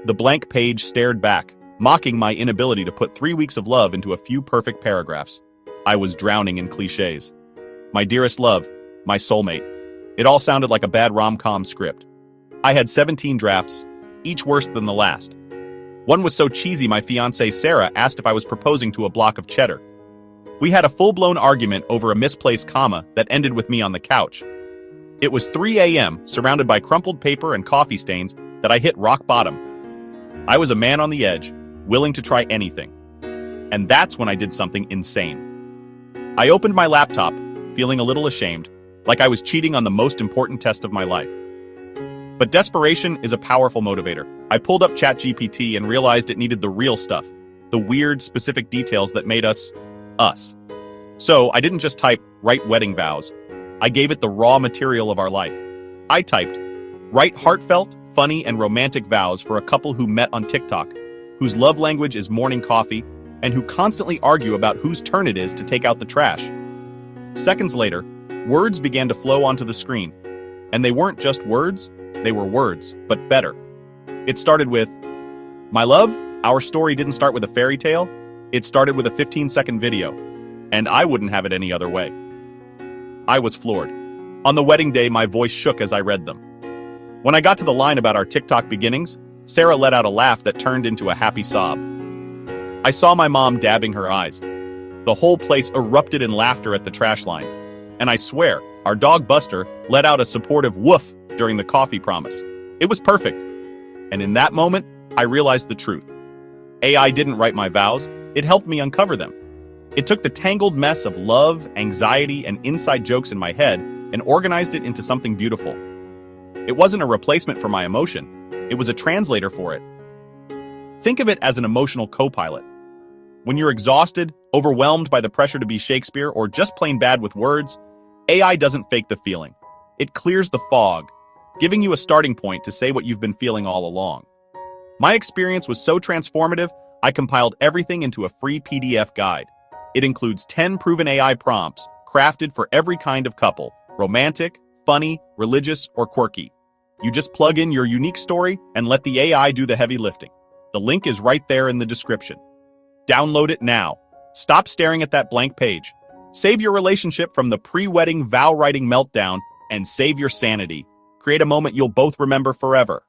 The blank page stared back, mocking my inability to put 3 weeks of love into a few perfect paragraphs. I was drowning in cliches. My dearest love, my soulmate. It all sounded like a bad rom-com script. I had 17 drafts, each worse than the last. One was so cheesy my fiancée Sarah asked if I was proposing to a block of cheddar. We had a full-blown argument over a misplaced comma that ended with me on the couch. It was 3 a.m., surrounded by crumpled paper and coffee stains, that I hit rock bottom. I was a man on the edge, willing to try anything. And that's when I did something insane. I opened my laptop, feeling a little ashamed, like I was cheating on the most important test of my life. But desperation is a powerful motivator. I pulled up ChatGPT and realized it needed the real stuff, the weird, specific details that made us, us. So I didn't just type, write wedding vows. I gave it the raw material of our life. I typed, write heartfelt, funny, and romantic vows for a couple who met on TikTok, whose love language is morning coffee, and who constantly argue about whose turn it is to take out the trash. Seconds later, words began to flow onto the screen. And they weren't just words, they were words, but better. It started with, my love, our story didn't start with a fairy tale, it started with a 15-second video, and I wouldn't have it any other way. I was floored. On the wedding day, my voice shook as I read them. When I got to the line about our TikTok beginnings, Sarah let out a laugh that turned into a happy sob. I saw my mom dabbing her eyes. The whole place erupted in laughter at the trash line. And I swear, our dog Buster let out a supportive woof during the coffee promise. It was perfect. And in that moment, I realized the truth. AI didn't write my vows, it helped me uncover them. It took the tangled mess of love, anxiety, and inside jokes in my head and organized it into something beautiful. It wasn't a replacement for my emotion, it was a translator for it. Think of it as an emotional co-pilot. When you're exhausted, overwhelmed by the pressure to be Shakespeare, or just plain bad with words, AI doesn't fake the feeling. It clears the fog, giving you a starting point to say what you've been feeling all along. My experience was so transformative, I compiled everything into a free PDF guide. It includes 10 proven AI prompts, crafted for every kind of couple, romantic, funny, religious, or quirky. You just plug in your unique story and let the AI do the heavy lifting. The link is right there in the description. Download it now. Stop staring at that blank page. Save your relationship from the pre-wedding vow writing meltdown and save your sanity. Create a moment you'll both remember forever.